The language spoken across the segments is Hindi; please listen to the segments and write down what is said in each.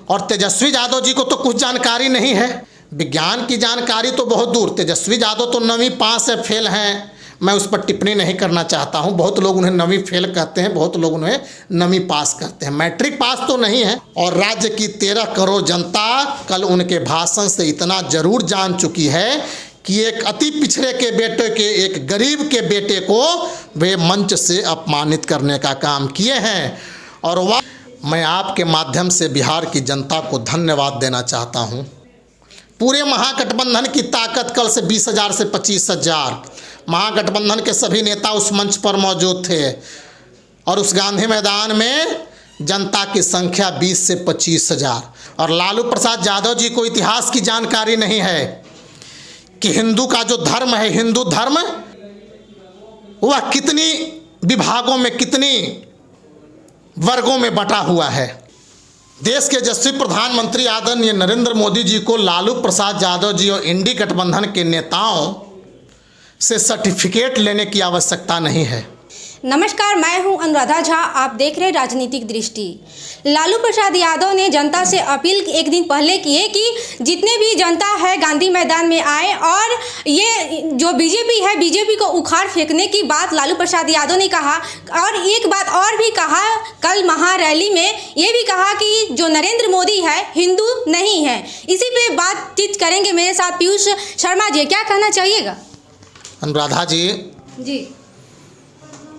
और तेजस्वी यादव जी को तो कुछ जानकारी नहीं है, विज्ञान की जानकारी तो बहुत दूर। तेजस्वी यादव तो 9वीं पास है, फेल हैं, मैं उस पर टिप्पणी नहीं करना चाहता हूं। बहुत लोग उन्हें 9वीं फेल कहते हैं, बहुत लोग उन्हें 9वीं पास कहते हैं, मैट्रिक पास तो नहीं है। और राज्य की 13 करोड़ जनता कल उनके भाषण से इतना जरूर जान चुकी है कि एक अति पिछड़े के बेटे के, एक गरीब के बेटे को वे मंच से अपमानित करने का काम किए हैं। और वह मैं आपके माध्यम से बिहार की जनता को धन्यवाद देना चाहता हूं। पूरे महागठबंधन की ताकत कल से 20,000 से 25,000 महागठबंधन के सभी नेता उस मंच पर मौजूद थे और उस गांधी मैदान में जनता की संख्या 20 से 25,000। और लालू प्रसाद यादव जी को इतिहास की जानकारी नहीं है कि हिंदू का जो धर्म है, हिंदू धर्म, वह कितनी विभागों में, कितनी वर्गों में बटा हुआ है। देश के यशस्वी प्रधानमंत्री आदरणीय नरेंद्र मोदी जी को लालू प्रसाद यादव जी और इंडी गठबंधन के नेताओं से सर्टिफिकेट लेने की आवश्यकता नहीं है। नमस्कार, मैं हूं अनुराधा झा, आप देख रहे राजनीतिक दृष्टि। लालू प्रसाद यादव ने जनता से अपील एक दिन पहले की है कि जितने भी जनता है गांधी मैदान में आए, और ये जो बीजेपी है, बीजेपी को उखाड़ फेंकने की बात लालू प्रसाद यादव ने कहा। और एक बात और भी कहा कल महारैली में, ये भी कहा कि जो नरेंद्र मोदी है हिंदू नहीं है। इसी पे बातचीत करेंगे मेरे साथ पीयूष शर्मा जी, क्या कहना चाहिएगा? अनुराधा जी,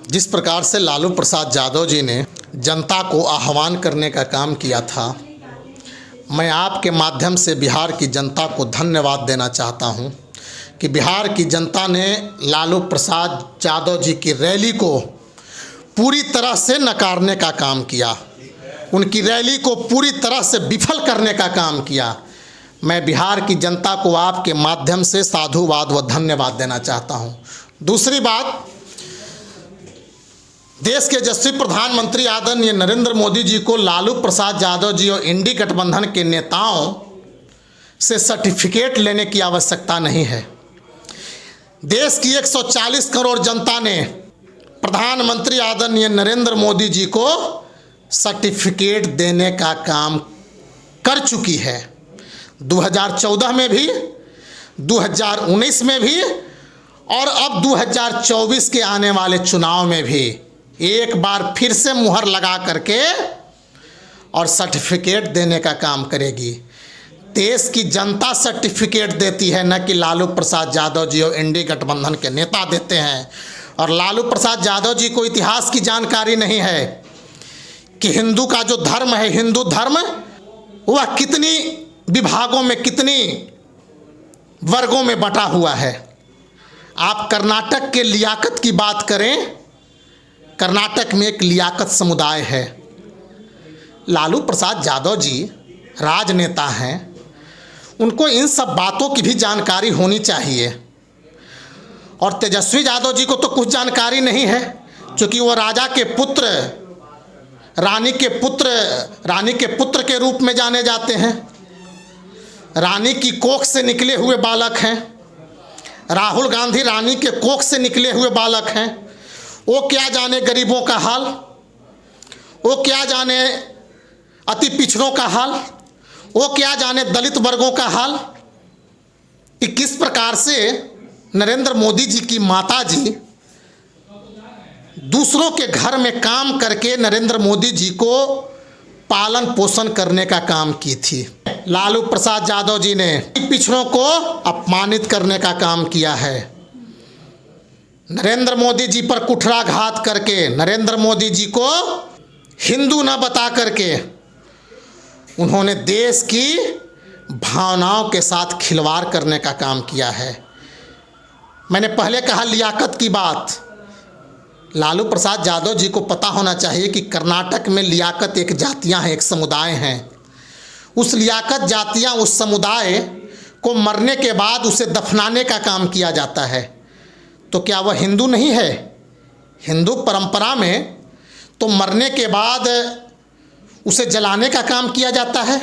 जिस प्रकार से लालू प्रसाद यादव जी ने जनता को आह्वान करने का काम किया था, मैं आपके माध्यम से बिहार की जनता को धन्यवाद देना चाहता हूं कि बिहार की जनता ने लालू प्रसाद यादव जी की रैली को पूरी तरह से नकारने का काम किया, उनकी रैली को पूरी तरह से विफल करने का काम किया। मैं बिहार की जनता को आपके माध्यम से साधुवाद व धन्यवाद देना चाहता हूं। दूसरी बात, देश के यशस्वी प्रधानमंत्री आदरणीय नरेंद्र मोदी जी को लालू प्रसाद यादव जी और इंडी गठबंधन के नेताओं से सर्टिफिकेट लेने की आवश्यकता नहीं है। देश की 140 करोड़ जनता ने प्रधानमंत्री आदरणीय नरेंद्र मोदी जी को सर्टिफिकेट देने का काम कर चुकी है। 2014 में भी, 2019 में भी, और अब 2024 के आने वाले चुनाव में भी एक बार फिर से मुहर लगा करके और सर्टिफिकेट देने का काम करेगी। देश की जनता सर्टिफिकेट देती है, न कि लालू प्रसाद यादव जी और इंडी गठबंधन के नेता देते हैं। और लालू प्रसाद यादव जी को इतिहास की जानकारी नहीं है कि हिंदू का जो धर्म है, हिंदू धर्म, वह कितनी विभागों में, कितनी वर्गों में बटा हुआ है। आप कर्नाटक के लियाकत की बात करें, कर्नाटक में एक लियाकत समुदाय है। लालू प्रसाद यादव जी राजनेता हैं, उनको इन सब बातों की भी जानकारी होनी चाहिए। और तेजस्वी यादव जी को तो कुछ जानकारी नहीं है, क्योंकि वो राजा के पुत्र, रानी के पुत्र के रूप में जाने जाते हैं। रानी की कोख से निकले हुए बालक हैं। राहुल गांधी रानी के कोख से निकले हुए बालक हैं। वो क्या जाने गरीबों का हाल, वो क्या जाने अति पिछड़ों का हाल, वो क्या जाने दलित वर्गों का हाल, कि किस प्रकार से नरेंद्र मोदी जी की माता जी दूसरों के घर में काम करके नरेंद्र मोदी जी को पालन पोषण करने का काम की थी। लालू प्रसाद यादव जी ने पिछड़ों को अपमानित करने का काम किया है। नरेंद्र मोदी जी पर कुठाराघात करके, नरेंद्र मोदी जी को हिंदू न बता करके उन्होंने देश की भावनाओं के साथ खिलवाड़ करने का काम किया है। मैंने पहले कहा लियाकत की बात, लालू प्रसाद यादव जी को पता होना चाहिए कि कर्नाटक में लियाकत एक जातियां हैं, एक समुदाय हैं। उस लियाकत जातियां, उस समुदाय को मरने के बाद उसे दफनाने का काम किया जाता है। तो क्या वह हिंदू नहीं है? हिंदू परंपरा में तो मरने के बाद उसे जलाने का काम किया जाता है।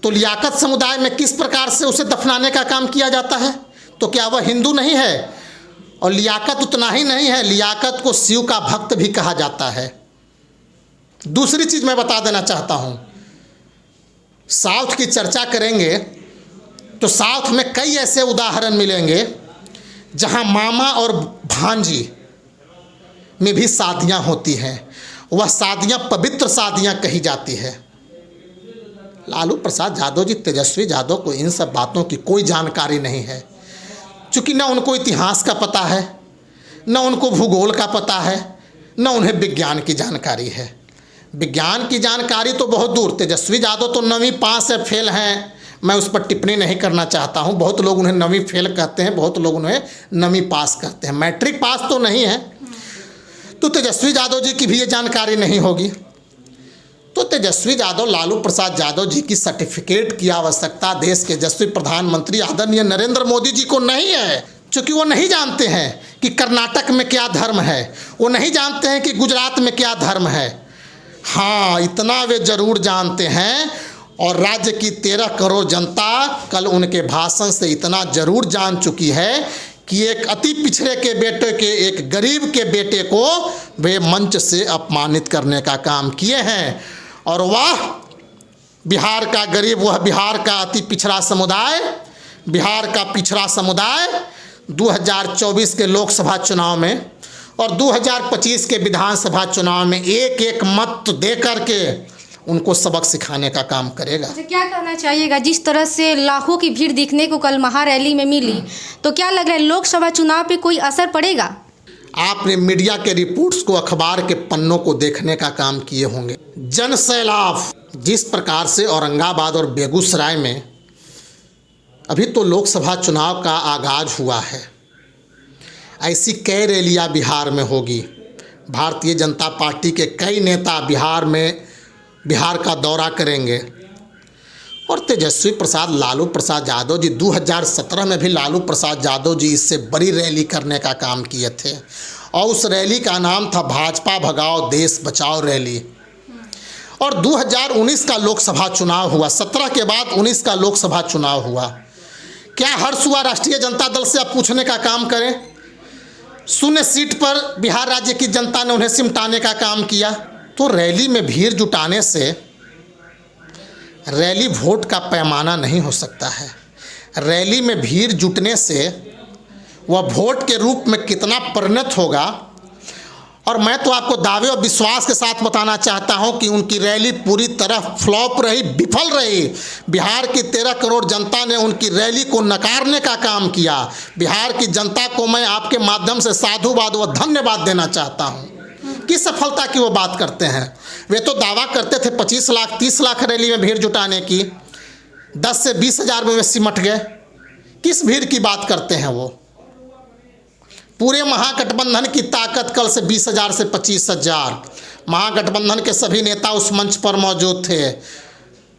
तो लियाकत समुदाय में किस प्रकार से उसे दफनाने का काम किया जाता है? तो क्या वह हिंदू नहीं है? और लियाकत उतना ही नहीं है, लियाकत को शिव का भक्त भी कहा जाता है। दूसरी चीज़ मैं बता देना चाहता हूँ, साउथ की चर्चा करेंगे तो साउथ में कई ऐसे उदाहरण मिलेंगे जहां मामा और भांजी में भी शादियां होती हैं। वह शादियां पवित्र शादियां कही जाती है। लालू प्रसाद यादव जी, तेजस्वी यादव को इन सब बातों की कोई जानकारी नहीं है, क्योंकि न उनको इतिहास का पता है, न उनको भूगोल का पता है, न उन्हें विज्ञान की जानकारी है। विज्ञान की जानकारी तो बहुत दूर। तेजस्वी यादव तो 9वीं पास है, फेल हैं, मैं उस पर टिप्पणी नहीं करना चाहता हूँ। बहुत लोग उन्हें 9वीं फेल कहते हैं, बहुत लोग उन्हें 9वीं पास कहते हैं। मैट्रिक पास तो नहीं है, तो तेजस्वी यादव जी की भी ये जानकारी नहीं होगी। तो तेजस्वी यादव, लालू प्रसाद यादव जी की सर्टिफिकेट की आवश्यकता देश के यशस्वी प्रधानमंत्री आदरणीय नरेंद्र मोदी जी को नहीं है, क्योंकि वो नहीं जानते हैं कि कर्नाटक में क्या धर्म है, वो नहीं जानते हैं कि गुजरात में क्या धर्म है। हाँ, इतना वे जरूर जानते हैं, और राज्य की 13 करोड़ जनता कल उनके भाषण से इतना जरूर जान चुकी है कि एक अति पिछड़े के बेटे के, एक गरीब के बेटे को वे मंच से अपमानित करने का काम किए हैं। और वह बिहार का गरीब, वह बिहार का अति पिछड़ा समुदाय, बिहार का पिछड़ा समुदाय 2024 के लोकसभा चुनाव में और 2025 के विधानसभा चुनाव में एक एक मत दे करके उनको सबक सिखाने का काम करेगा। अच्छा, क्या कहना चाहिएगा, जिस तरह से लाखों की भीड़ दिखने को कल महारैली में मिली, तो क्या लग रहा है लोकसभा चुनाव पे कोई असर पड़ेगा? आपने मीडिया के रिपोर्ट्स को, अखबार के पन्नों को देखने का काम किए होंगे। जन सैलाब जिस प्रकार से औरंगाबाद और बेगूसराय में, अभी तो लोकसभा चुनाव का आगाज हुआ है, ऐसी कई रैलियां बिहार में होगी। भारतीय जनता पार्टी के कई नेता बिहार का दौरा करेंगे। और तेजस्वी प्रसाद, लालू प्रसाद यादव जी 2017 में भी लालू प्रसाद यादव जी इससे बड़ी रैली करने का काम किए थे, और उस रैली का नाम था भाजपा भगाओ देश बचाओ रैली। और 2019 का लोकसभा चुनाव हुआ, 17 के बाद 19 का लोकसभा चुनाव हुआ। क्या हर्ष हुआ राष्ट्रीय जनता दल से? आप पूछने का काम करें। 0 सीट पर बिहार राज्य की जनता ने उन्हें सिमटाने का काम किया। तो रैली में भीड़ जुटाने से रैली वोट का पैमाना नहीं हो सकता है। रैली में भीड़ जुटने से वह वोट के रूप में कितना परिणत होगा, और मैं तो आपको दावे और विश्वास के साथ बताना चाहता हूं कि उनकी रैली पूरी तरह फ्लॉप रही, विफल रही। बिहार की 13 करोड़ जनता ने उनकी रैली को नकारने का काम किया। बिहार की जनता को मैं आपके माध्यम से साधुवाद व धन्यवाद देना चाहता हूं। किस सफलता की वो बात करते हैं? वे तो दावा करते थे 25 लाख 30 लाख रैली में भीड़ जुटाने की, 10 से 20 हज़ार में वे सिमट गए। किस भीड़ की बात करते हैं वो? पूरे महागठबंधन की ताकत कल से 20,000 से 25,000, महागठबंधन के सभी नेता उस मंच पर मौजूद थे,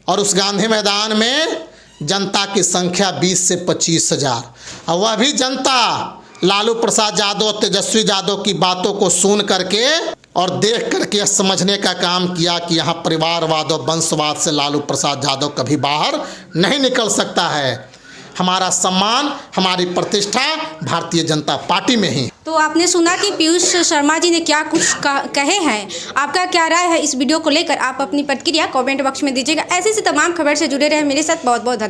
और उस गांधी मैदान में जनता की संख्या 20 से 25,000, और वह भी जनता लालू प्रसाद यादव, तेजस्वी यादव की बातों को सुन करके और देख करके समझने का काम किया कि यहाँ परिवारवाद और वंशवाद से लालू प्रसाद यादव कभी बाहर नहीं निकल सकता है। हमारा सम्मान, हमारी प्रतिष्ठा भारतीय जनता पार्टी में ही। तो आपने सुना कि पीयूष शर्मा जी ने क्या कुछ कहे हैं। आपका क्या राय है इस वीडियो को लेकर? आप अपनी प्रतिक्रिया कमेंट बॉक्स में दीजिएगा। ऐसे तमाम खबर से जुड़े रहे मेरे साथ। बहुत बहुत धन्यवाद।